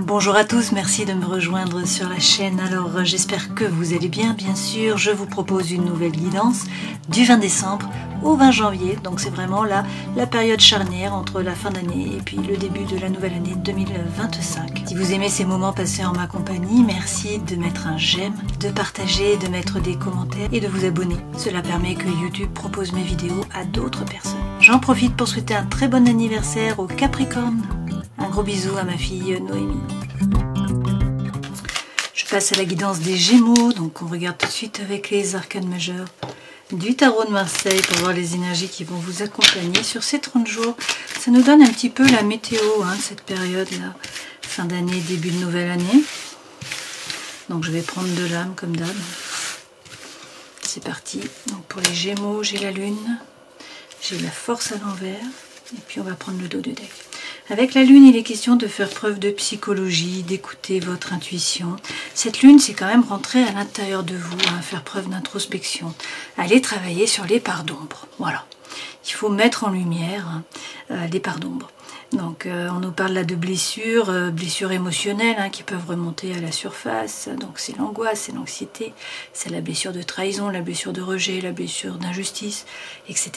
Bonjour à tous, merci de me rejoindre sur la chaîne. Alors j'espère que vous allez bien sûr. Je vous propose une nouvelle guidance du 20 décembre au 20 janvier. Donc c'est vraiment là la période charnière entre la fin d'année et puis le début de la nouvelle année 2025. Si vous aimez ces moments passés en ma compagnie, merci de mettre un j'aime, de partager, de mettre des commentaires et de vous abonner. Cela permet que YouTube propose mes vidéos à d'autres personnes. J'en profite pour souhaiter un très bon anniversaire aux Capricornes. Un gros bisou à ma fille Noémie. Je passe à la guidance des Gémeaux, donc on regarde tout de suite avec les arcanes majeurs du tarot de Marseille pour voir les énergies qui vont vous accompagner sur ces 30 jours. Ça nous donne un petit peu la météo de cette période-là, fin d'année, début de nouvelle année. Donc je vais prendre de l'âme comme d'hab. C'est parti. Donc pour les Gémeaux, j'ai la Lune, j'ai la Force à l'envers, et puis on va prendre le dos de deck. Avec la Lune, il est question de faire preuve de psychologie, d'écouter votre intuition. Cette Lune, c'est quand même rentrer à l'intérieur de vous, faire preuve d'introspection. Aller travailler sur les parts d'ombre. Voilà. Il faut mettre en lumière les parts d'ombre. Donc on nous parle là de blessures, blessures émotionnelles qui peuvent remonter à la surface. Donc c'est l'angoisse, c'est l'anxiété, c'est la blessure de trahison, la blessure de rejet, la blessure d'injustice, etc.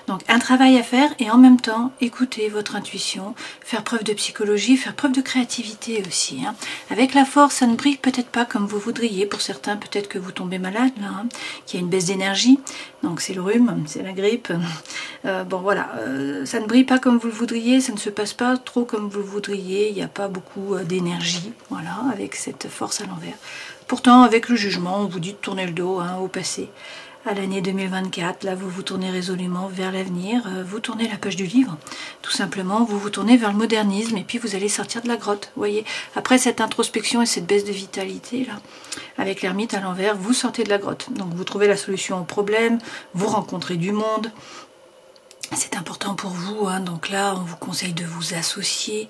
Donc un travail à faire et en même temps écouter votre intuition, faire preuve de psychologie, faire preuve de créativité aussi. Avec la force, ça ne brille peut-être pas comme vous voudriez. Pour certains, peut-être que vous tombez malade là, qu'il y a une baisse d'énergie. Donc c'est le rhume, c'est la grippe. Bon voilà, ça ne brille pas comme vous le voudriez, ça ne se passe pas trop comme vous le voudriez, il n'y a pas beaucoup d'énergie, voilà, avec cette force à l'envers. Pourtant, avec le jugement, on vous dit de tourner le dos au passé, à l'année 2024, là vous vous tournez résolument vers l'avenir, vous tournez la page du livre, tout simplement, vous vous tournez vers le modernisme et puis vous allez sortir de la grotte, vous voyez. Après cette introspection et cette baisse de vitalité, là, avec l'ermite à l'envers, vous sortez de la grotte. Donc vous trouvez la solution au problème, vous rencontrez du monde. C'est important pour vous, donc là on vous conseille de vous associer,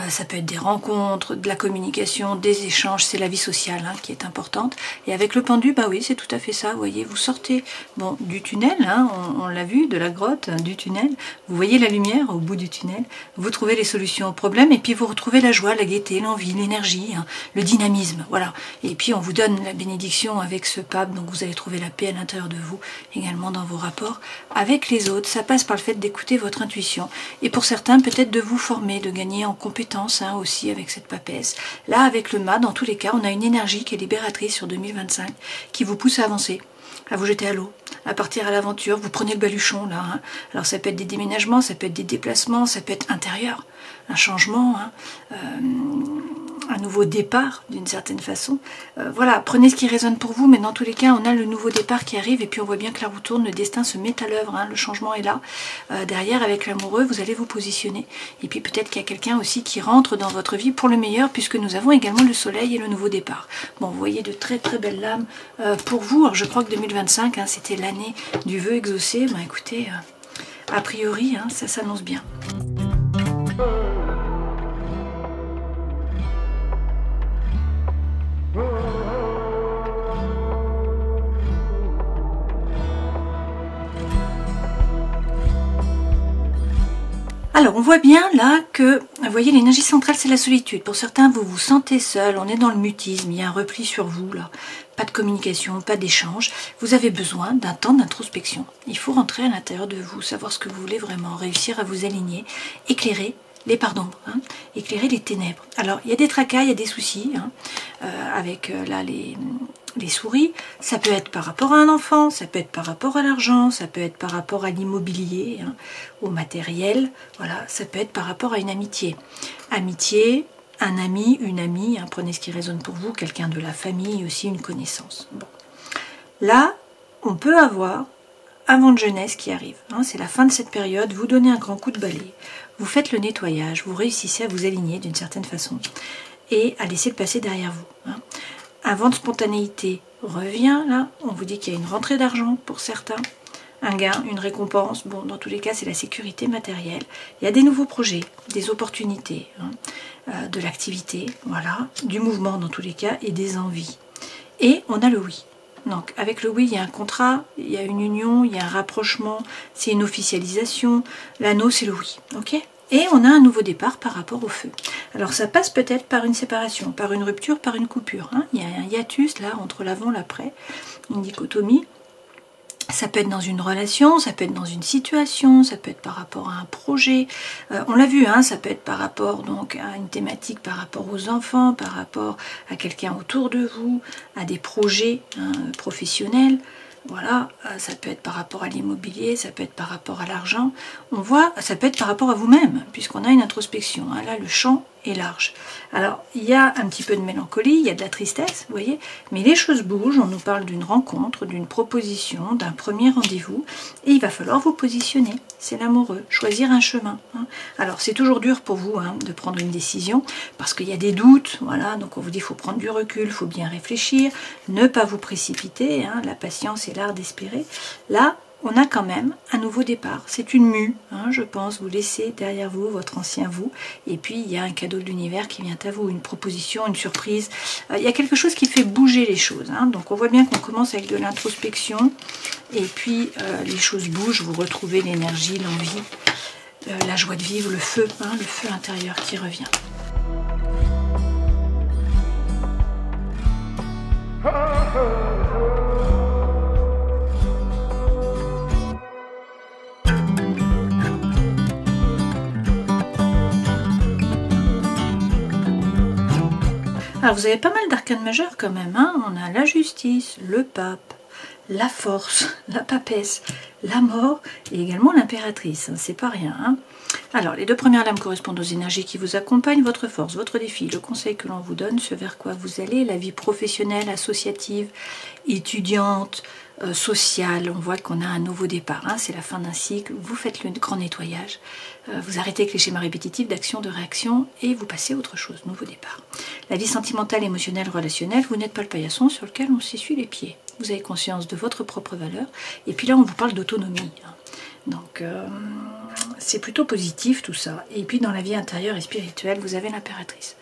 ça peut être des rencontres, de la communication, des échanges, c'est la vie sociale qui est importante. Et avec le pendu, bah oui c'est tout à fait ça, vous voyez, vous sortez du tunnel, on l'a vu, de la grotte, du tunnel, vous voyez la lumière au bout du tunnel, vous trouvez les solutions aux problèmes et puis vous retrouvez la joie, la gaieté, l'envie, l'énergie, le dynamisme, voilà. Et puis on vous donne la bénédiction avec ce pape, donc vous allez trouver la paix à l'intérieur de vous, également dans vos rapports avec les autres, ça passe par le fait d'écouter votre intuition et pour certains peut-être de vous former, de gagner en compétences aussi avec cette papesse. Là avec le mât, dans tous les cas on a une énergie qui est libératrice sur 2025 qui vous pousse à avancer, à vous jeter à l'eau, à partir à l'aventure, vous prenez le baluchon là. Alors ça peut être des déménagements, ça peut être des déplacements, ça peut être intérieur, un changement, un nouveau départ d'une certaine façon. Voilà, prenez ce qui résonne pour vous, mais dans tous les cas, on a le nouveau départ qui arrive et puis on voit bien que la roue tourne, le destin se met à l'œuvre, le changement est là. Derrière, avec l'amoureux, vous allez vous positionner. Et puis peut-être qu'il y a quelqu'un aussi qui rentre dans votre vie pour le meilleur, puisque nous avons également le soleil et le nouveau départ. Bon, vous voyez de très très belles lames pour vous. Alors je crois que 2025, c'était l'année du vœu exaucé. Ben écoutez, a priori, ça s'annonce bien. Alors on voit bien là que, vous voyez, l'énergie centrale c'est la solitude. Pour certains vous vous sentez seul, on est dans le mutisme, il y a un repli sur vous là. Pas de communication, pas d'échange. Vous avez besoin d'un temps d'introspection. Il faut rentrer à l'intérieur de vous, savoir ce que vous voulez vraiment, réussir à vous aligner, éclairer les parts d'ombre, éclairer les ténèbres. Alors il y a des tracas, il y a des soucis avec là les souris, ça peut être par rapport à un enfant, ça peut être par rapport à l'argent, ça peut être par rapport à l'immobilier, au matériel, voilà, ça peut être par rapport à une amitié. Amitié, un ami, une amie, prenez ce qui résonne pour vous, quelqu'un de la famille, aussi une connaissance. Bon. Là, on peut avoir un vent de jeunesse qui arrive, c'est la fin de cette période, vous donnez un grand coup de balai, vous faites le nettoyage, vous réussissez à vous aligner d'une certaine façon et à laisser le passé derrière vous. Un vent de spontanéité revient, là, on vous dit qu'il y a une rentrée d'argent pour certains, un gain, une récompense, bon, dans tous les cas, c'est la sécurité matérielle. Il y a des nouveaux projets, des opportunités, de l'activité, voilà, du mouvement dans tous les cas, et des envies. Et on a le oui. Donc, avec le oui, il y a un contrat, il y a une union, il y a un rapprochement, c'est une officialisation. L'anneau, c'est le oui, ok ? Et on a un nouveau départ par rapport au feu. Alors ça passe peut-être par une séparation, par une rupture, par une coupure. Hein. Il y a un hiatus là entre l'avant et l'après, une dichotomie. Ça peut être dans une relation, ça peut être dans une situation, ça peut être par rapport à un projet. On l'a vu, hein, ça peut être par rapport donc à une thématique, par rapport aux enfants, par rapport à quelqu'un autour de vous, à des projets professionnels. Voilà, ça peut être par rapport à l'immobilier, ça peut être par rapport à l'argent. On voit, ça peut être par rapport à vous-même, puisqu'on a une introspection. Hein. Là, le champ est large. Alors, il y a un petit peu de mélancolie, il y a de la tristesse, vous voyez, mais les choses bougent. On nous parle d'une rencontre, d'une proposition, d'un premier rendez-vous, et il va falloir vous positionner. C'est l'amoureux, choisir un chemin. Hein. Alors, c'est toujours dur pour vous hein, de prendre une décision, parce qu'il y a des doutes, voilà, donc on vous dit qu'il faut prendre du recul, il faut bien réfléchir, ne pas vous précipiter, hein, la patience et l'art d'espérer. Là, on a quand même un nouveau départ. C'est une mue, hein, je pense. Vous laissez derrière vous votre ancien vous. Et puis, il y a un cadeau de l'univers qui vient à vous, une proposition, une surprise. Il y a quelque chose qui fait bouger les choses. Hein. Donc, on voit bien qu'on commence avec de l'introspection. Et puis, les choses bougent. Vous retrouvez l'énergie, l'envie, la joie de vivre, le feu intérieur qui revient. Alors vous avez pas mal d'arcanes majeures quand même, hein. On a la justice, le pape, la force, la papesse, la mort et également l'impératrice, hein. C'est pas rien. Hein. Alors les deux premières lames correspondent aux énergies qui vous accompagnent, votre force, votre défi, le conseil que l'on vous donne, ce vers quoi vous allez, la vie professionnelle, associative, étudiante, sociale. On voit qu'on a un nouveau départ, hein. C'est la fin d'un cycle, vous faites le grand nettoyage, vous arrêtez avec les schémas répétitifs d'action, de réaction et vous passez à autre chose, nouveau départ. La vie sentimentale, émotionnelle, relationnelle, vous n'êtes pas le paillasson sur lequel on s'essuie les pieds. Vous avez conscience de votre propre valeur et puis là on vous parle d'autonomie. Hein. Donc c'est plutôt positif tout ça. Et puis dans la vie intérieure et spirituelle, vous avez l'impératrice.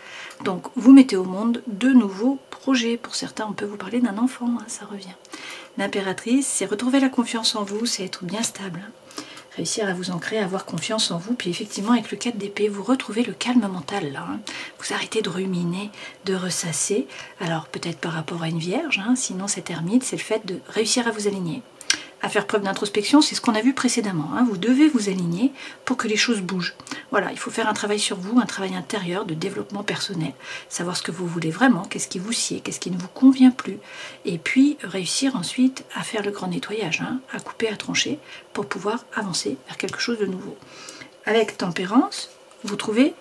Donc vous mettez au monde de nouveaux projets. Pour certains, on peut vous parler d'un enfant, hein, ça revient. L'impératrice, c'est retrouver la confiance en vous, c'est être bien stable. Hein. Réussir à vous ancrer, à avoir confiance en vous. Puis effectivement, avec le 4 d'épée, vous retrouvez le calme mental. Là, hein. Vous arrêtez de ruminer, de ressasser. Alors peut-être par rapport à une vierge, hein, sinon cette ermite, c'est le fait de réussir à vous aligner. À faire preuve d'introspection, c'est ce qu'on a vu précédemment. Hein. Vous devez vous aligner pour que les choses bougent. Voilà, il faut faire un travail sur vous, un travail intérieur de développement personnel. Savoir ce que vous voulez vraiment, qu'est-ce qui vous sied, qu'est-ce qui ne vous convient plus. Et puis réussir ensuite à faire le grand nettoyage, hein, à couper, à trancher, pour pouvoir avancer vers quelque chose de nouveau. Avec tempérance, vous trouvez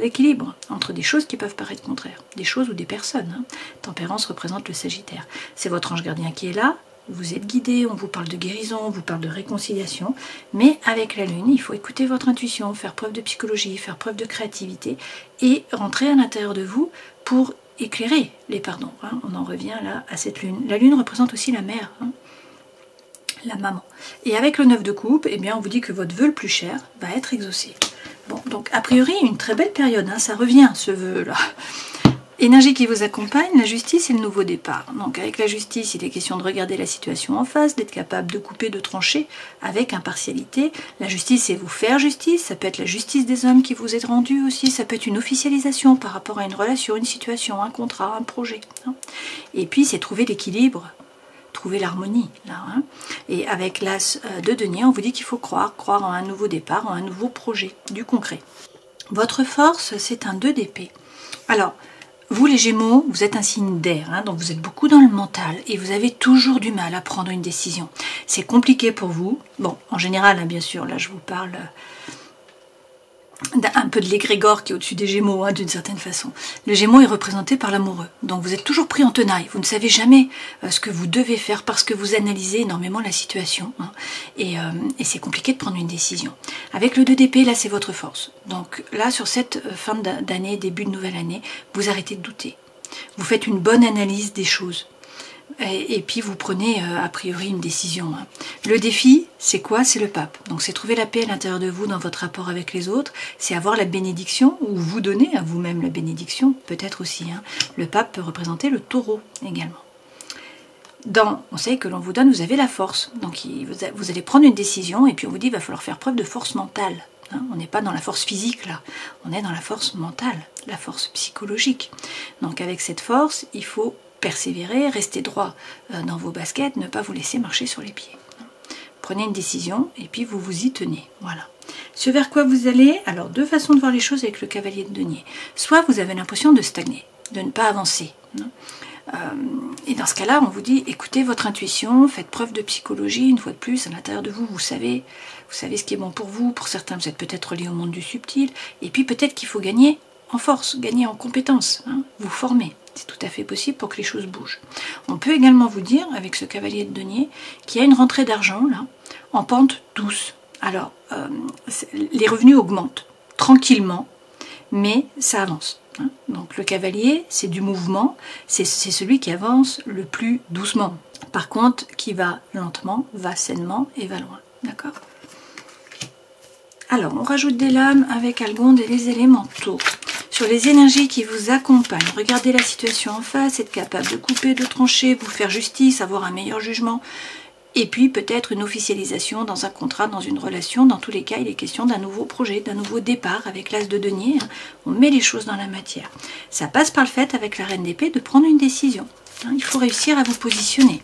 l'équilibre entre des choses qui peuvent paraître contraires, des choses ou des personnes. Hein. Tempérance représente le Sagittaire. C'est votre ange gardien qui est là. Vous êtes guidé, on vous parle de guérison, on vous parle de réconciliation, mais avec la lune, il faut écouter votre intuition, faire preuve de psychologie, faire preuve de créativité et rentrer à l'intérieur de vous pour éclairer les pardons. Hein. On en revient là à cette lune. La lune représente aussi la mère, hein, la maman. Et avec le 9 de coupe, eh bien, on vous dit que votre vœu le plus cher va être exaucé. Bon, donc a priori, une très belle période, hein, ça revient ce vœu-là. Énergie qui vous accompagne, la justice et le nouveau départ. Donc avec la justice, il est question de regarder la situation en face, d'être capable de couper, de trancher avec impartialité. La justice, c'est vous faire justice, ça peut être la justice des hommes qui vous est rendue aussi, ça peut être une officialisation par rapport à une relation, une situation, un contrat, un projet. Hein. Et puis c'est trouver l'équilibre, trouver l'harmonie. Là, hein. Et avec l'as de denier, on vous dit qu'il faut croire en un nouveau départ, en un nouveau projet, du concret. Votre force, c'est un 2 d'épée. Alors, vous les Gémeaux, vous êtes un signe d'air, hein, donc vous êtes beaucoup dans le mental et vous avez toujours du mal à prendre une décision. C'est compliqué pour vous. Bon, en général, hein, bien sûr, là je vous parle un peu de l'égrégore qui est au-dessus des Gémeaux, hein, d'une certaine façon. Le Gémeaux est représenté par l'amoureux. Donc vous êtes toujours pris en tenaille. Vous ne savez jamais ce que vous devez faire parce que vous analysez énormément la situation. Hein, et c'est compliqué de prendre une décision. Avec le 2 d'épée, là c'est votre force. Donc là, sur cette fin d'année, début de nouvelle année, vous arrêtez de douter. Vous faites une bonne analyse des choses. Et puis vous prenez a priori une décision. Hein. Le défi, c'est quoi? C'est le pape. Donc c'est trouver la paix à l'intérieur de vous dans votre rapport avec les autres. C'est avoir la bénédiction ou vous donner à vous-même la bénédiction, peut-être aussi. Hein. Le pape peut représenter le taureau également. Dans conseil que l'on vous donne, vous avez la force. Donc vous allez prendre une décision et puis on vous dit qu'il va falloir faire preuve de force mentale. hein. On n'est pas dans la force physique là, on est dans la force mentale, la force psychologique. Donc avec cette force, il faut persévérer, rester droit dans vos baskets, ne pas vous laisser marcher sur les pieds. Prenez une décision et puis vous vous y tenez. Voilà. Ce vers quoi vous allez, alors deux façons de voir les choses avec le cavalier de denier. Soit vous avez l'impression de stagner, de ne pas avancer. Et dans ce cas-là, on vous dit, écoutez votre intuition, faites preuve de psychologie, une fois de plus, à l'intérieur de vous, vous savez ce qui est bon pour vous. Pour certains, vous êtes peut-être relié au monde du subtil. Et puis peut-être qu'il faut gagner en force, gagner en compétences, hein, vous former. C'est tout à fait possible pour que les choses bougent. On peut également vous dire, avec ce cavalier de denier, qu'il y a une rentrée d'argent, là, en pente douce. Alors, les revenus augmentent tranquillement, mais ça avance. Hein. Donc le cavalier, c'est du mouvement, c'est celui qui avance le plus doucement. Par contre, qui va lentement, va sainement et va loin. D'accord ? Alors, on rajoute des lames avec Algonde et les élémentaux. Sur les énergies qui vous accompagnent, regardez la situation en face, être capable de couper, de trancher, vous faire justice, avoir un meilleur jugement. Et puis peut-être une officialisation dans un contrat, dans une relation. Dans tous les cas, il est question d'un nouveau projet, d'un nouveau départ avec l'as de denier. On met les choses dans la matière. Ça passe par le fait, avec la reine d'épée, de prendre une décision. Il faut réussir à vous positionner.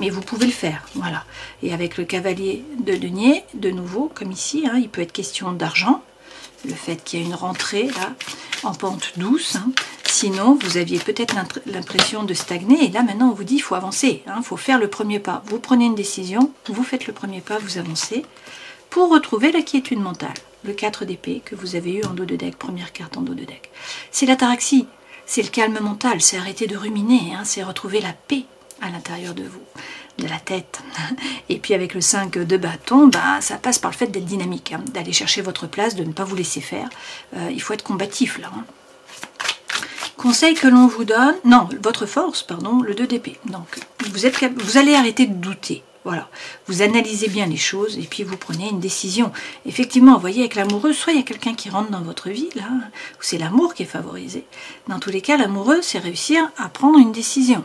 Mais vous pouvez le faire, voilà. Et avec le cavalier de denier, de nouveau, comme ici, il peut être question d'argent. Le fait qu'il y ait une rentrée, là, en pente douce. Sinon, vous aviez peut-être l'impression de stagner. Et là, maintenant, on vous dit, il faut avancer. Il faut faire le premier pas. Vous prenez une décision, vous faites le premier pas, vous avancez. Pour retrouver la quiétude mentale. Le 4 d'épée que vous avez eu en dos de deck, première carte en dos de deck. C'est l'ataraxie, c'est le calme mental, c'est arrêter de ruminer, c'est retrouver la paix à l'intérieur de vous, de la tête. Et puis avec le 5 de bâton, ça passe par le fait d'être dynamique, d'aller chercher votre place, de ne pas vous laisser faire. Il faut être combatif là. Conseil que l'on vous donne, non, votre force, pardon, le 2 d'épée. Donc vous allez arrêter de douter. Voilà, vous analysez bien les choses et puis vous prenez une décision. Effectivement, vous voyez, avec l'amoureux, soit il y a quelqu'un qui rentre dans votre vie, là, où c'est l'amour qui est favorisé. Dans tous les cas, l'amoureux, c'est réussir à prendre une décision.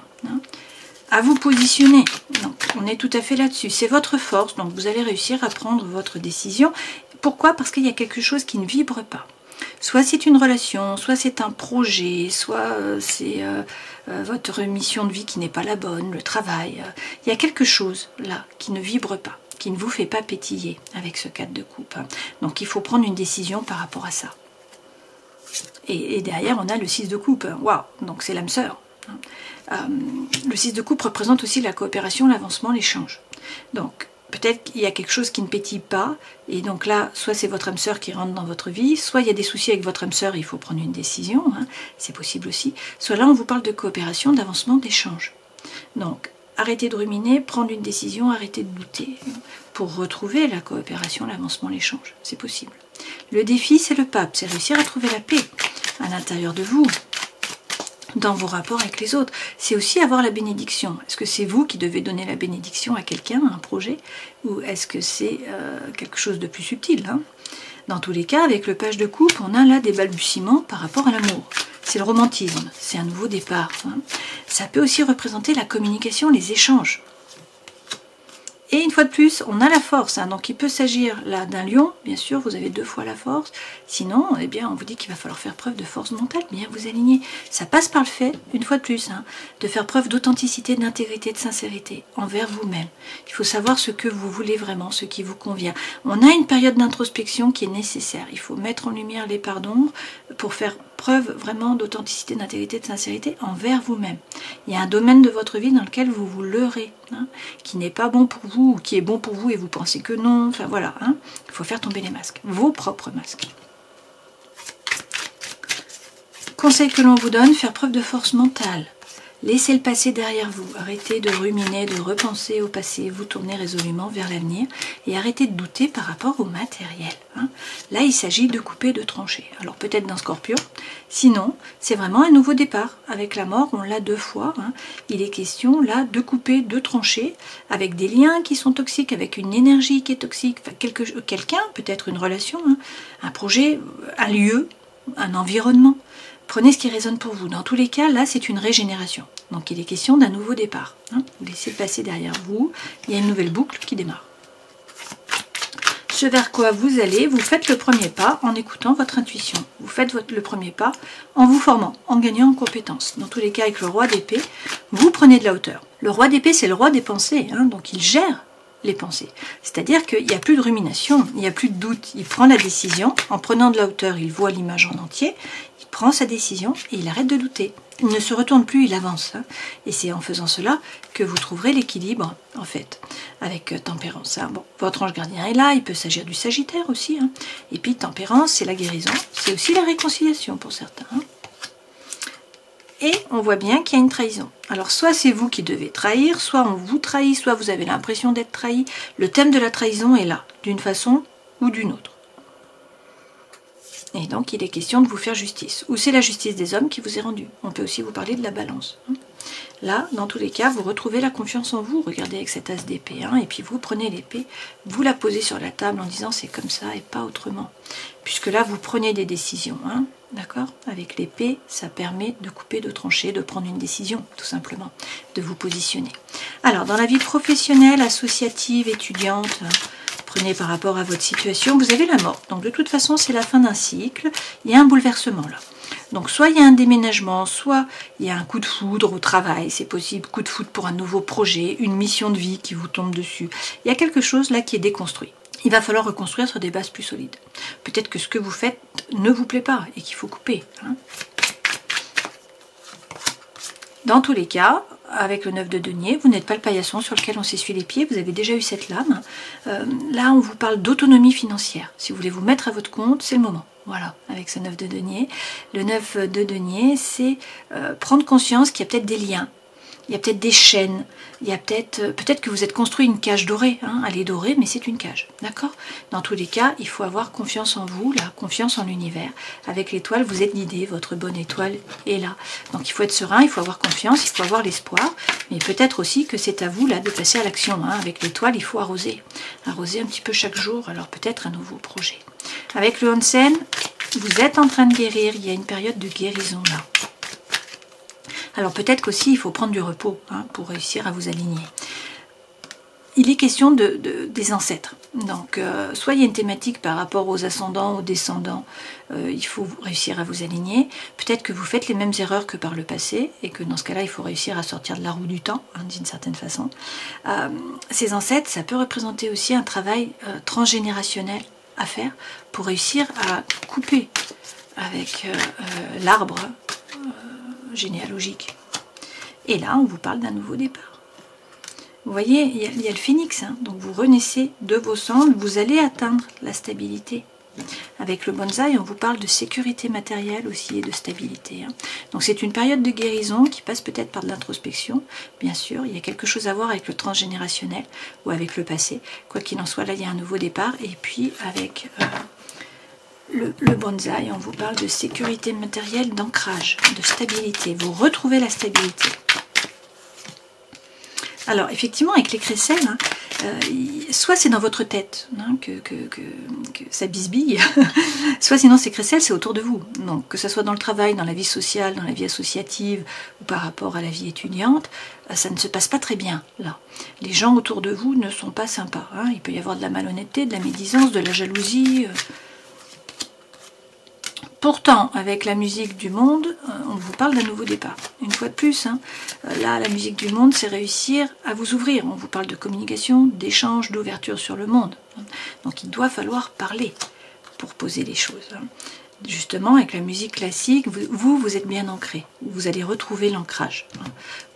À vous positionner. Donc, on est tout à fait là-dessus. C'est votre force, donc vous allez réussir à prendre votre décision. Pourquoi? Parce qu'il y a quelque chose qui ne vibre pas. Soit c'est une relation, soit c'est un projet, soit c'est votre mission de vie qui n'est pas la bonne, le travail. Il y a quelque chose là qui ne vibre pas, qui ne vous fait pas pétiller avec ce 4 de coupe. Donc il faut prendre une décision par rapport à ça. Et derrière on a le 6 de coupe. Waouh, donc c'est l'âme sœur. Le 6 de coupe représente aussi la coopération, l'avancement, l'échange. Donc peut-être qu'il y a quelque chose qui ne pétille pas, et donc là, soit c'est votre âme sœur qui rentre dans votre vie, soit il y a des soucis avec votre âme sœur, il faut prendre une décision, c'est possible aussi. Soit là, on vous parle de coopération, d'avancement, d'échange. Donc, arrêtez de ruminer, prendre une décision, arrêtez de douter, pour retrouver la coopération, l'avancement, l'échange. C'est possible. Le défi, c'est le pape, c'est réussir à trouver la paix à l'intérieur de vous, dans vos rapports avec les autres. C'est aussi avoir la bénédiction. Est-ce que c'est vous qui devez donner la bénédiction à quelqu'un, à un projet, ou est-ce que c'est quelque chose de plus subtil, Dans tous les cas, avec le page de coupe, on a là des balbutiements par rapport à l'amour. C'est le romantisme, c'est un nouveau départ. Ça peut aussi représenter la communication, les échanges. Et une fois de plus, on a la force, donc il peut s'agir là d'un lion, bien sûr, vous avez 2 fois la force, sinon, eh bien, on vous dit qu'il va falloir faire preuve de force mentale, bien vous aligner. Ça passe par le fait, une fois de plus, de faire preuve d'authenticité, d'intégrité, de sincérité envers vous-même. Il faut savoir ce que vous voulez vraiment, ce qui vous convient. On a une période d'introspection qui est nécessaire, il faut mettre en lumière les parts d'ombre pour faire preuve vraiment d'authenticité, d'intégrité, de sincérité envers vous-même. Il y a un domaine de votre vie dans lequel vous vous leurrez, qui n'est pas bon pour vous, ou qui est bon pour vous et vous pensez que non, enfin voilà, il faut faire tomber les masques, vos propres masques. Conseil que l'on vous donne, faire preuve de force mentale. Laissez le passé derrière vous, arrêtez de ruminer, de repenser au passé, vous tournez résolument vers l'avenir et arrêtez de douter par rapport au matériel. Là, il s'agit de couper, de trancher. Alors peut-être d'un scorpion, sinon c'est vraiment un nouveau départ. Avec la mort, on l'a 2 fois. Il est question là de couper, de trancher, avec des liens qui sont toxiques, avec une énergie qui est toxique, quelqu'un, peut-être une relation, un projet, un lieu, un environnement. Prenez ce qui résonne pour vous. Dans tous les cas, là, c'est une régénération. Donc, il est question d'un nouveau départ. Vous laissez passer derrière vous. Il y a une nouvelle boucle qui démarre. ce vers quoi vous allez, vous faites le premier pas en écoutant votre intuition. Vous faites le premier pas en vous formant, en gagnant en compétences. Dans tous les cas, avec le roi d'épée, vous prenez de la hauteur. Le roi d'épée, c'est le roi des pensées, hein, donc il gère les pensées. C'est-à-dire qu'il n'y a plus de rumination, il n'y a plus de doute. Il prend la décision, en prenant de la hauteur, il voit l'image en entier, il prend sa décision et il arrête de douter. Il ne se retourne plus, il avance. Hein. Et c'est en faisant cela que vous trouverez l'équilibre, en fait, avec tempérance. Hein. Bon, votre ange gardien est là, il peut s'agir du Sagittaire aussi. Hein. Et puis tempérance, c'est la guérison, c'est aussi la réconciliation pour certains. Hein. Et on voit bien qu'il y a une trahison. Alors soit c'est vous qui devez trahir, soit on vous trahit, soit vous avez l'impression d'être trahi. Le thème de la trahison est là, d'une façon ou d'une autre. Et donc il est question de vous faire justice. Ou c'est la justice des hommes qui vous est rendue. On peut aussi vous parler de la balance. Là, dans tous les cas, vous retrouvez la confiance en vous. Regardez avec cet as d'épée. Et puis vous prenez l'épée, vous la posez sur la table en disant c'est comme ça et pas autrement. Puisque là, vous prenez des décisions. D'accord? Avec l'épée, ça permet de couper, de trancher, de prendre une décision, tout simplement. De vous positionner. Alors, dans la vie professionnelle, associative, étudiante... Prenez par rapport à votre situation, vous avez la mort. Donc de toute façon, c'est la fin d'un cycle. Il y a un bouleversement là. Donc soit il y a un déménagement, soit il y a un coup de foudre au travail. C'est possible, coup de foudre pour un nouveau projet, une mission de vie qui vous tombe dessus. Il y a quelque chose là qui est déconstruit. Il va falloir reconstruire sur des bases plus solides. Peut-être que ce que vous faites ne vous plaît pas et qu'il faut couper. Dans tous les cas, avec le 9 de denier, vous n'êtes pas le paillasson sur lequel on s'essuie les pieds, vous avez déjà eu cette lame. Là, on vous parle d'autonomie financière. Si vous voulez vous mettre à votre compte, c'est le moment. Voilà, avec ce 9 de denier. Le 9 de denier, c'est prendre conscience qu'il y a peut-être des liens, il y a peut-être des chaînes, il y a peut-être que vous êtes construit une cage dorée. Elle est dorée, mais c'est une cage. D'accord? Dans tous les cas, il faut avoir confiance en vous, là, confiance en l'univers. Avec l'étoile, vous êtes guidé, votre bonne étoile est là. Donc il faut être serein, il faut avoir confiance, il faut avoir l'espoir. Mais peut-être aussi que c'est à vous là de passer à l'action. Avec l'étoile, il faut arroser. Arroser un petit peu chaque jour, alors peut-être un nouveau projet. Avec le Hansen, vous êtes en train de guérir, il y a une période de guérison là. Alors peut-être qu'aussi il faut prendre du repos pour réussir à vous aligner. Il est question des ancêtres. Donc soit il y a une thématique par rapport aux ascendants, aux descendants, il faut réussir à vous aligner. Peut-être que vous faites les mêmes erreurs que par le passé et que dans ce cas-là il faut réussir à sortir de la roue du temps, d'une certaine façon. Ces ancêtres, ça peut représenter aussi un travail transgénérationnel à faire pour réussir à couper avec l'arbre généalogique. Et là, on vous parle d'un nouveau départ. Vous voyez, il y a le phénix, donc vous renaissez de vos cendres, vous allez atteindre la stabilité. Avec le bonsaï, on vous parle de sécurité matérielle aussi et de stabilité. Donc c'est une période de guérison qui passe peut-être par de l'introspection, bien sûr. Il y a quelque chose à voir avec le transgénérationnel ou avec le passé. Quoi qu'il en soit, là, il y a un nouveau départ. Et puis, avec le bonsaï, on vous parle de sécurité matérielle, d'ancrage, de stabilité. Vous retrouvez la stabilité. Alors, effectivement, avec les crécelles, soit c'est dans votre tête que ça bisbille, soit sinon ces crécelles, c'est autour de vous. Donc, que ce soit dans le travail, dans la vie sociale, dans la vie associative, ou par rapport à la vie étudiante, ça ne se passe pas très bien, là. Les gens autour de vous ne sont pas sympas. Il peut y avoir de la malhonnêteté, de la médisance, de la jalousie... Pourtant, avec la musique du monde, on vous parle d'un nouveau départ. Une fois de plus, là, la musique du monde, c'est réussir à vous ouvrir. On vous parle de communication, d'échange, d'ouverture sur le monde. Donc, il doit falloir parler pour poser les choses. Justement, avec la musique classique, vous êtes bien ancré. Vous allez retrouver l'ancrage.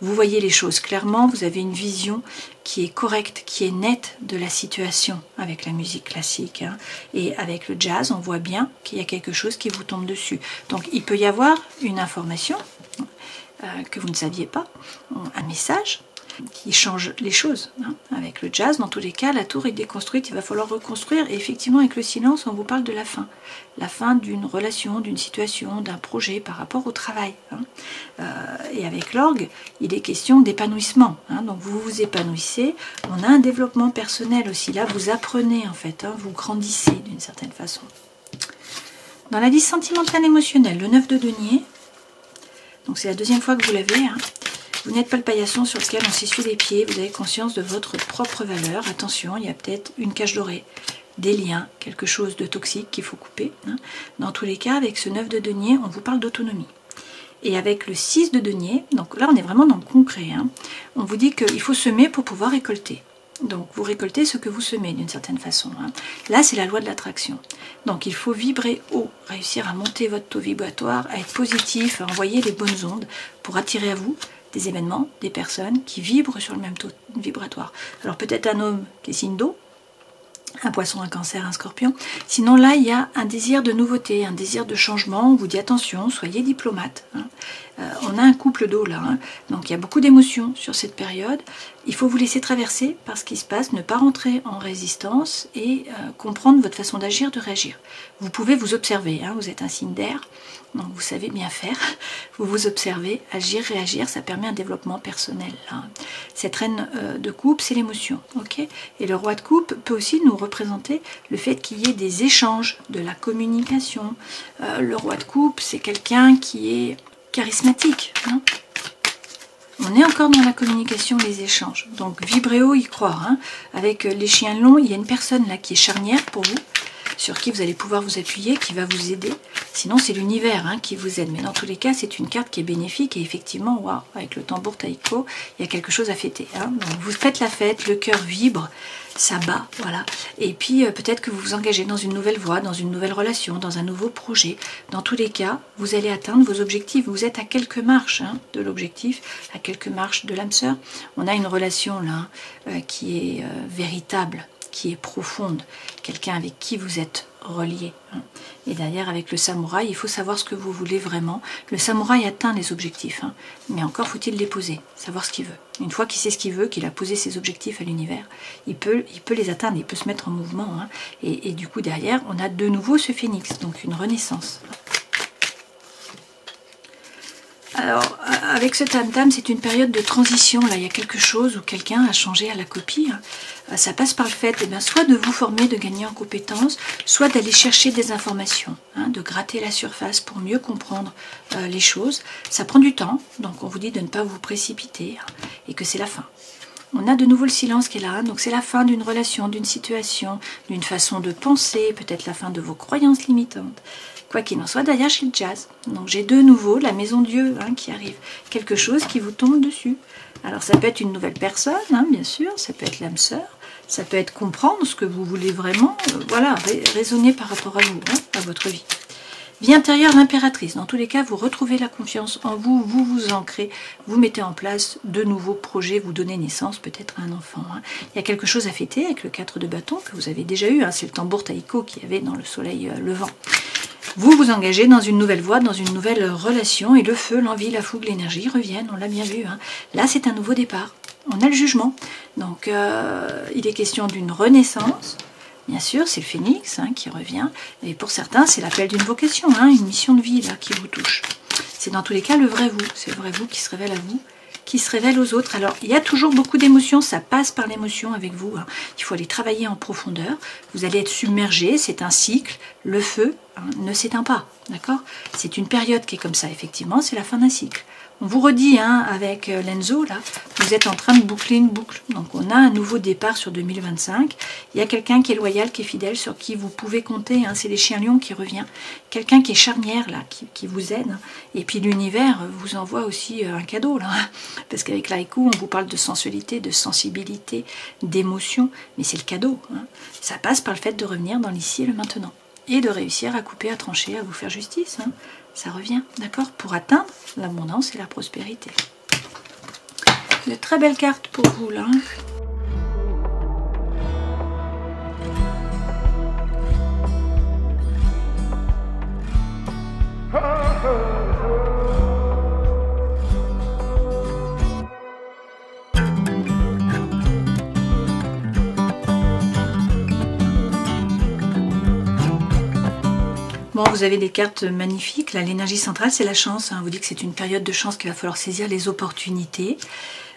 Vous voyez les choses clairement, vous avez une vision qui est correcte, qui est nette de la situation avec la musique classique. Et avec le jazz, on voit bien qu'il y a quelque chose qui vous tombe dessus. Donc, il peut y avoir une information que vous ne saviez pas, un message qui change les choses. Avec le jazz, dans tous les cas, la tour est déconstruite, il va falloir reconstruire. Et effectivement, avec le silence, on vous parle de la fin. La fin d'une relation, d'une situation, d'un projet par rapport au travail. Et avec l'orgue, il est question d'épanouissement. Donc vous vous épanouissez. On a un développement personnel aussi. Là, vous apprenez en fait, vous grandissez d'une certaine façon. Dans la vie sentimentale émotionnelle, le 9 de denier, donc c'est la deuxième fois que vous l'avez, vous n'êtes pas le paillasson sur lequel on s'essuie les pieds, vous avez conscience de votre propre valeur. Attention, il y a peut-être une cage dorée des liens, quelque chose de toxique qu'il faut couper. Hein. Dans tous les cas, avec ce 9 de denier, on vous parle d'autonomie. Et avec le 6 de denier, donc là on est vraiment dans le concret, hein, on vous dit qu'il faut semer pour pouvoir récolter. Donc vous récoltez ce que vous semez d'une certaine façon. Hein. Là c'est la loi de l'attraction. Donc il faut vibrer haut, réussir à monter votre taux vibratoire, à être positif, à envoyer les bonnes ondes pour attirer à vous des événements, des personnes qui vibrent sur le même taux vibratoire. Alors peut-être un homme qui est signe d'eau, un poisson, un cancer, un scorpion. Sinon là, il y a un désir de nouveauté, un désir de changement. On vous dit attention, soyez diplomate. Hein. On a un couple d'eau là, hein. Donc il y a beaucoup d'émotions sur cette période. Il faut vous laisser traverser par ce qui se passe, ne pas rentrer en résistance et comprendre votre façon d'agir, de réagir. Vous pouvez vous observer, hein. Vous êtes un signe d'air, donc vous savez bien faire. Vous vous observez, agir, réagir, ça permet un développement personnel. Hein. Cette reine de coupe, c'est l'émotion, ok. Et le roi de coupe peut aussi nous représenter le fait qu'il y ait des échanges, de la communication. Le roi de coupe, c'est quelqu'un qui est charismatique. Hein. On est encore dans la communication, les échanges. Donc vibrez haut, y croire. Hein. Avec les chiens longs, il y a une personne là qui est charnière pour vous, sur qui vous allez pouvoir vous appuyer, qui va vous aider. Sinon, c'est l'univers hein, qui vous aide. Mais dans tous les cas, c'est une carte qui est bénéfique. Et effectivement, wow, avec le tambour taïko, il y a quelque chose à fêter. Hein. Donc, vous faites la fête, le cœur vibre, ça bat, voilà. Et puis, peut-être que vous vous engagez dans une nouvelle voie, dans une nouvelle relation, dans un nouveau projet. Dans tous les cas, vous allez atteindre vos objectifs. Vous êtes à quelques marches hein, de l'objectif, à quelques marches de l'âme sœur. On a une relation là qui est véritable, qui est profonde, quelqu'un avec qui vous êtes relié. Et derrière, avec le samouraï, il faut savoir ce que vous voulez vraiment. Le samouraï atteint les objectifs, hein, mais encore faut-il les poser, savoir ce qu'il veut. Une fois qu'il sait ce qu'il veut, qu'il a posé ses objectifs à l'univers, il peut les atteindre, il peut se mettre en mouvement. Hein, et du coup, derrière, on a de nouveau ce phénix, donc une renaissance. Alors, avec ce tam-tam, c'est une période de transition. Là, il y a quelque chose où quelqu'un a changé à la copie. Ça passe par le fait, soit de vous former, de gagner en compétences, soit d'aller chercher des informations, hein, de gratter la surface pour mieux comprendre les choses. Ça prend du temps, donc on vous dit de ne pas vous précipiter hein, et que c'est la fin. On a de nouveau le silence qui est là, hein, donc c'est la fin d'une relation, d'une situation, d'une façon de penser, peut-être la fin de vos croyances limitantes. Quoi qu'il en soit, derrière chez le jazz. Donc j'ai de nouveau la maison Dieu hein, qui arrive. Quelque chose qui vous tombe dessus. Alors ça peut être une nouvelle personne, hein, bien sûr, ça peut être l'âme sœur, ça peut être comprendre ce que vous voulez vraiment, voilà, raisonner par rapport à vous, hein, à votre vie. Vie intérieure, l'impératrice. Dans tous les cas, vous retrouvez la confiance en vous, vous vous ancrez, vous mettez en place de nouveaux projets, vous donnez naissance peut-être à un enfant. Hein. Il y a quelque chose à fêter avec le 4 de bâton que vous avez déjà eu, hein, c'est le tambour taïko qu'il y avait dans le soleil levant. Vous vous engagez dans une nouvelle voie, dans une nouvelle relation, et le feu, l'envie, la fougue, l'énergie reviennent, on l'a bien vu. Hein. Là, c'est un nouveau départ. On a le jugement. Donc, il est question d'une renaissance. Bien sûr, c'est le phénix hein, qui revient. Et pour certains, c'est l'appel d'une vocation, hein, une mission de vie là, qui vous touche. C'est dans tous les cas le vrai vous. C'est le vrai vous qui se révèle à vous, qui se révèle aux autres. Alors, il y a toujours beaucoup d'émotions, ça passe par l'émotion avec vous. Hein. Il faut aller travailler en profondeur. Vous allez être submergé, c'est un cycle. Le feu hein, ne s'éteint pas, d'accord? C'est une période qui est comme ça, effectivement, c'est la fin d'un cycle. On vous redit, hein, avec l'Enzo, là, vous êtes en train de boucler une boucle. Donc, on a un nouveau départ sur 2025. Il y a quelqu'un qui est loyal, qui est fidèle, sur qui vous pouvez compter. Hein, c'est les chiens lions qui revient. Quelqu'un qui est charnière, là, qui vous aide. Et puis, l'univers vous envoie aussi un cadeau, là. Parce qu'avec l'Aïkou, on vous parle de sensualité, de sensibilité, d'émotion. Mais c'est le cadeau. Hein. Ça passe par le fait de revenir dans l'ici et le maintenant. Et de réussir à couper, à trancher, à vous faire justice. Hein. Ça revient, d'accord? Pour atteindre l'abondance et la prospérité. De très belles cartes pour vous, là. Bon, vous avez des cartes magnifiques. Là, l'énergie centrale, c'est la chance. Hein. On vous dit que c'est une période de chance qu'il va falloir saisir les opportunités.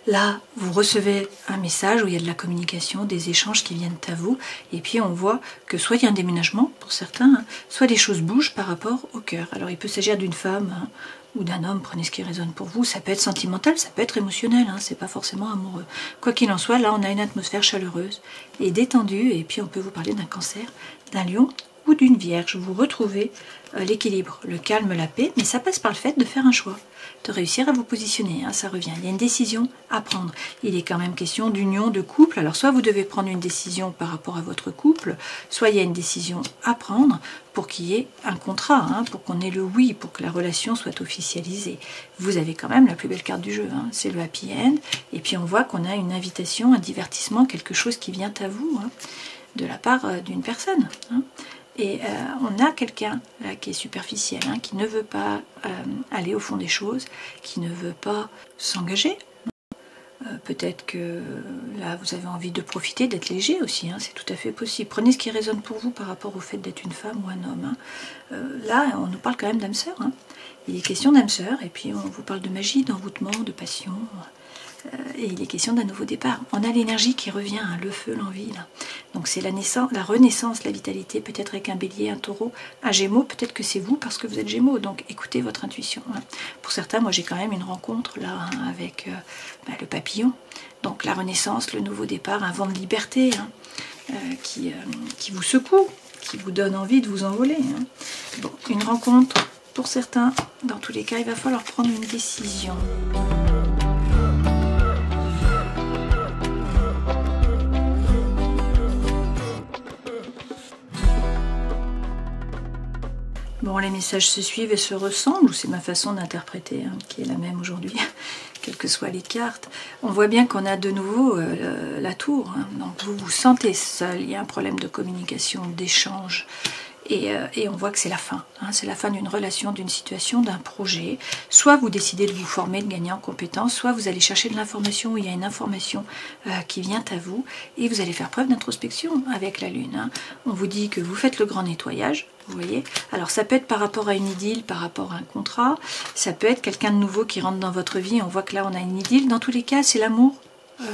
Là, vous recevez un message où il y a de la communication, des échanges qui viennent à vous, et puis on voit que soit il y a un déménagement pour certains, hein, soit les choses bougent par rapport au cœur. Alors il peut s'agir d'une femme hein, ou d'un homme, prenez ce qui résonne pour vous, ça peut être sentimental, ça peut être émotionnel, hein, c'est pas forcément amoureux. Quoi qu'il en soit, là on a une atmosphère chaleureuse et détendue, et puis on peut vous parler d'un cancer, d'un lion ou d'une vierge. Vous retrouvez l'équilibre, le calme, la paix, mais ça passe par le fait de faire un choix, de réussir à vous positionner, hein, ça revient. Il y a une décision à prendre. Il est quand même question d'union, de couple. Alors soit vous devez prendre une décision par rapport à votre couple, soit il y a une décision à prendre pour qu'il y ait un contrat, hein, pour qu'on ait le oui, pour que la relation soit officialisée. Vous avez quand même la plus belle carte du jeu, hein, c'est le happy end. Et puis on voit qu'on a une invitation, un divertissement, quelque chose qui vient à vous, hein, de la part d'une personne. Hein. Et on a quelqu'un qui est superficiel, hein, qui ne veut pas aller au fond des choses, qui ne veut pas s'engager. Peut-être que là, vous avez envie de profiter, d'être léger aussi, hein, c'est tout à fait possible. Prenez ce qui résonne pour vous par rapport au fait d'être une femme ou un homme. Hein. Là, on nous parle quand même d'âme sœur. Hein. Il est question d'âme sœur, et puis on vous parle de magie, d'envoûtement, de passion. Et il est question d'un nouveau départ. On a l'énergie qui revient, hein, le feu, l'envie. Donc c'est la naissance, la renaissance, la vitalité, peut-être avec un bélier, un taureau, un gémeau, peut-être que c'est vous parce que vous êtes gémeaux, donc écoutez votre intuition. Hein. Pour certains, moi j'ai quand même une rencontre là hein, avec le papillon. Donc la renaissance, le nouveau départ, un vent de liberté hein, qui vous secoue, qui vous donne envie de vous envoler. Hein. Bon, une rencontre pour certains, dans tous les cas, il va falloir prendre une décision. Bon, les messages se suivent et se ressemblent, ou c'est ma façon d'interpréter, hein, qui est la même aujourd'hui, quelles que soient les cartes. On voit bien qu'on a de nouveau la tour, hein, donc vous vous sentez seul, il y a un problème de communication, d'échange, et on voit que c'est la fin. Hein, c'est la fin d'une relation, d'une situation, d'un projet. Soit vous décidez de vous former, de gagner en compétences, soit vous allez chercher de l'information où il y a une information qui vient à vous, et vous allez faire preuve d'introspection avec la lune. Hein. On vous dit que vous faites le grand nettoyage, vous voyez. Alors ça peut être par rapport à une idylle, par rapport à un contrat, ça peut être quelqu'un de nouveau qui rentre dans votre vie, on voit que là on a une idylle. Dans tous les cas, c'est l'amour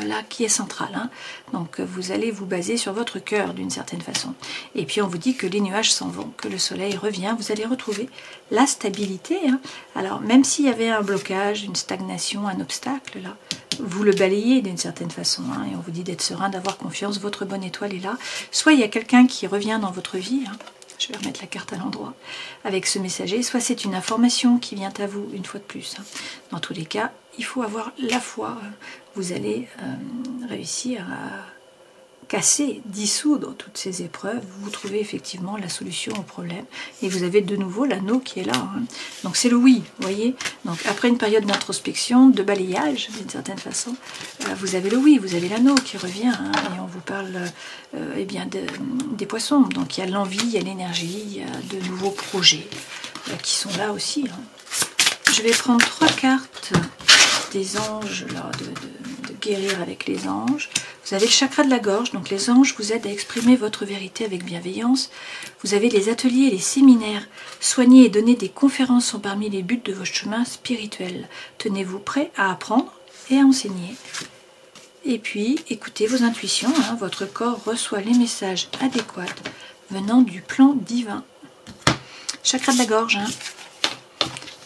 là qui est central. Hein. Donc vous allez vous baser sur votre cœur d'une certaine façon. Et puis on vous dit que les nuages s'en vont, que le soleil revient, vous allez retrouver la stabilité. Hein. Alors même s'il y avait un blocage, une stagnation, un obstacle là, vous le balayez d'une certaine façon. Hein, et on vous dit d'être serein, d'avoir confiance, votre bonne étoile est là. Soit il y a quelqu'un qui revient dans votre vie, hein, je vais remettre la carte à l'endroit, avec ce messager, soit c'est une information qui vient à vous, une fois de plus. Hein. Dans tous les cas, il faut avoir la foi. Vous allez réussir à casser, dissoudre toutes ces épreuves. Vous trouvez effectivement la solution au problème. Et vous avez de nouveau l'anneau qui est là. Hein. Donc c'est le oui, vous voyez. Donc après une période d'introspection, de balayage, d'une certaine façon, vous avez le oui, vous avez l'anneau qui revient. Hein, et on vous parle eh bien des poissons. Donc il y a l'envie, il y a l'énergie, il y a de nouveaux projets qui sont là aussi. Hein. Je vais prendre 3 cartes des anges, là, de guérir avec les anges. Vous avez le chakra de la gorge, donc les anges vous aident à exprimer votre vérité avec bienveillance. Vous avez les ateliers et les séminaires. Soigner et donner des conférences sont parmi les buts de votre chemin spirituel. Tenez-vous prêt à apprendre et à enseigner. Et puis, écoutez vos intuitions. Hein, votre corps reçoit les messages adéquats venant du plan divin. Chakra de la gorge, hein.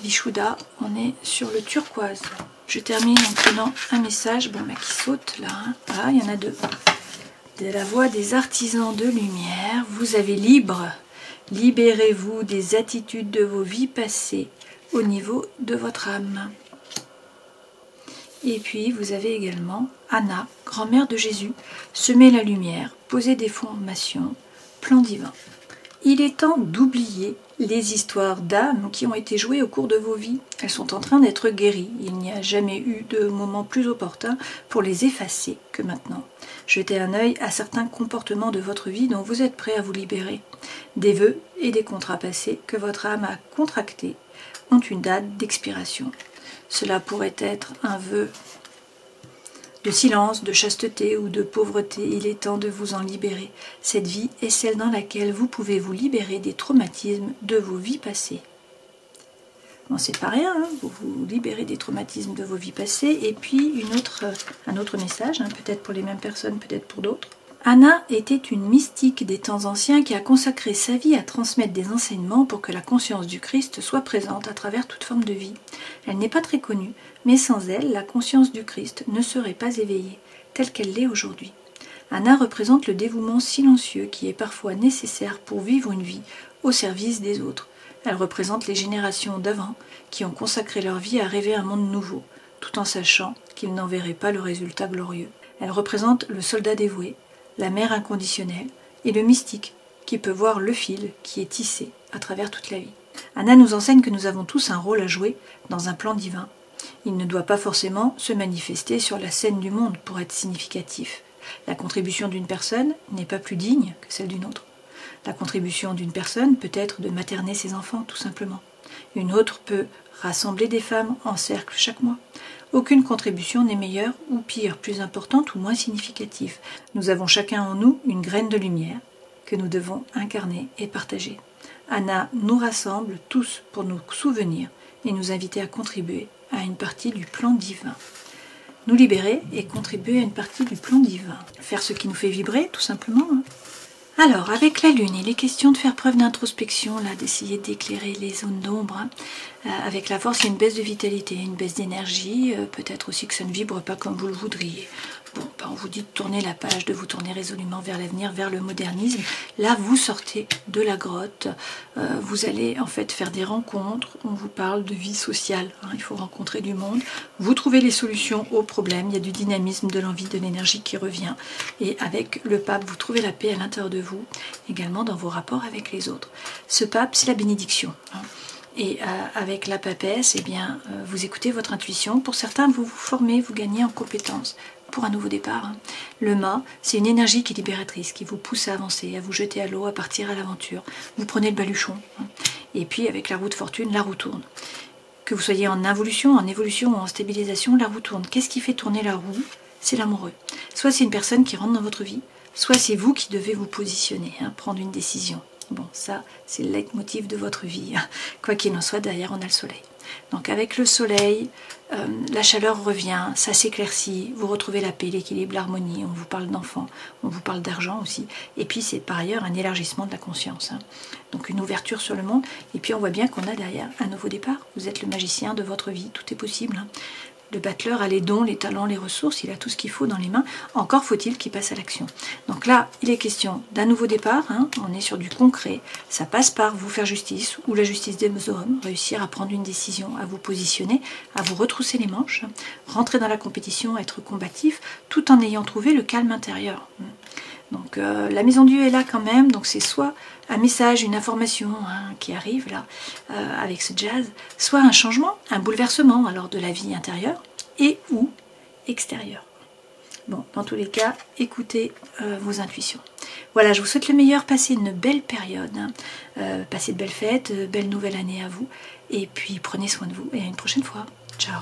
Vishuddha, on est sur le turquoise. Je termine en prenant un message, bon, qui saute là. Hein. Ah, il y en a 2. De la voix des artisans de lumière, vous avez libre. Libérez-vous des attitudes de vos vies passées au niveau de votre âme. Et puis, vous avez également Anna, grand-mère de Jésus. Semez la lumière, posez des formations, plan divin. Il est temps d'oublier les histoires d'âmes qui ont été jouées au cours de vos vies. Elles sont en train d'être guéries. Il n'y a jamais eu de moment plus opportun pour les effacer que maintenant. Jetez un œil à certains comportements de votre vie dont vous êtes prêt à vous libérer. Des vœux et des contrats passés que votre âme a contractés ont une date d'expiration. Cela pourrait être un vœu de silence, de chasteté ou de pauvreté. Il est temps de vous en libérer. Cette vie est celle dans laquelle vous pouvez vous libérer des traumatismes de vos vies passées. Bon, c'est pas rien, hein, vous vous libérez des traumatismes de vos vies passées. Et puis un autre message, hein, peut-être pour les mêmes personnes, peut-être pour d'autres. Anna était une mystique des temps anciens qui a consacré sa vie à transmettre des enseignements pour que la conscience du Christ soit présente à travers toute forme de vie. Elle n'est pas très connue, mais sans elle, la conscience du Christ ne serait pas éveillée, telle qu'elle l'est aujourd'hui. Anna représente le dévouement silencieux qui est parfois nécessaire pour vivre une vie au service des autres. Elle représente les générations d'avant qui ont consacré leur vie à rêver un monde nouveau, tout en sachant qu'ils n'en verraient pas le résultat glorieux. Elle représente le soldat dévoué, la mère inconditionnelle et le mystique qui peut voir le fil qui est tissé à travers toute la vie. Anna nous enseigne que nous avons tous un rôle à jouer dans un plan divin. Il ne doit pas forcément se manifester sur la scène du monde pour être significatif. La contribution d'une personne n'est pas plus digne que celle d'une autre. La contribution d'une personne peut être de materner ses enfants, tout simplement. Une autre peut rassembler des femmes en cercle chaque mois. Aucune contribution n'est meilleure ou pire, plus importante ou moins significative. Nous avons chacun en nous une graine de lumière que nous devons incarner et partager. Anna nous rassemble tous pour nous souvenir et nous inviter à contribuer à une partie du plan divin. Nous libérer et contribuer à une partie du plan divin. Faire ce qui nous fait vibrer, tout simplement. Alors, avec la Lune, il est question de faire preuve d'introspection, là, d'essayer d'éclairer les zones d'ombre. Avec la Force, il y a une baisse de vitalité, une baisse d'énergie, peut-être aussi que ça ne vibre pas comme vous le voudriez. Bon, on vous dit de tourner la page, de vous tourner résolument vers l'avenir, vers le modernisme. Là, vous sortez de la grotte, vous allez en fait faire des rencontres, on vous parle de vie sociale, hein, il faut rencontrer du monde. Vous trouvez les solutions aux problèmes, il y a du dynamisme, de l'envie, de l'énergie qui revient. Et avec le pape, vous trouvez la paix à l'intérieur de vous, également dans vos rapports avec les autres. Ce pape, c'est la bénédiction. Hein. Et avec la papesse, eh bien, vous écoutez votre intuition. Pour certains, vous vous formez, vous gagnez en compétences pour un nouveau départ. Hein. Le mât, c'est une énergie qui est libératrice, qui vous pousse à avancer, à vous jeter à l'eau, à partir à l'aventure. Vous prenez le baluchon. Hein. Et puis, avec la roue de fortune, la roue tourne. Que vous soyez en involution, en évolution ou en stabilisation, la roue tourne. Qu'est-ce qui fait tourner la roue? C'est l'amoureux. Soit c'est une personne qui rentre dans votre vie, soit c'est vous qui devez vous positionner, hein, prendre une décision. Bon, ça, c'est le leitmotiv de votre vie. Quoi qu'il en soit, derrière, on a le soleil. Donc avec le soleil, la chaleur revient, ça s'éclaircit, vous retrouvez la paix, l'équilibre, l'harmonie, on vous parle d'enfants, on vous parle d'argent aussi. Et puis c'est par ailleurs un élargissement de la conscience. Hein. Donc une ouverture sur le monde. Et puis on voit bien qu'on a derrière un nouveau départ. Vous êtes le magicien de votre vie, tout est possible. Hein. Le battleur a les dons, les talents, les ressources, il a tout ce qu'il faut dans les mains. Encore faut-il qu'il passe à l'action. Donc là, il est question d'un nouveau départ. Hein. On est sur du concret. Ça passe par vous faire justice ou la justice des hommes, réussir à prendre une décision, à vous positionner, à vous retrousser les manches, rentrer dans la compétition, être combatif, tout en ayant trouvé le calme intérieur. Donc la maison Dieu est là quand même, donc c'est soit un message, une information hein, qui arrive là avec ce jazz, soit un changement, un bouleversement alors de la vie intérieure et ou extérieure. Bon, dans tous les cas, écoutez vos intuitions. Voilà, je vous souhaite le meilleur, passez une belle période, hein. Passez de belles fêtes, belle nouvelle année à vous, et puis prenez soin de vous, et à une prochaine fois. Ciao.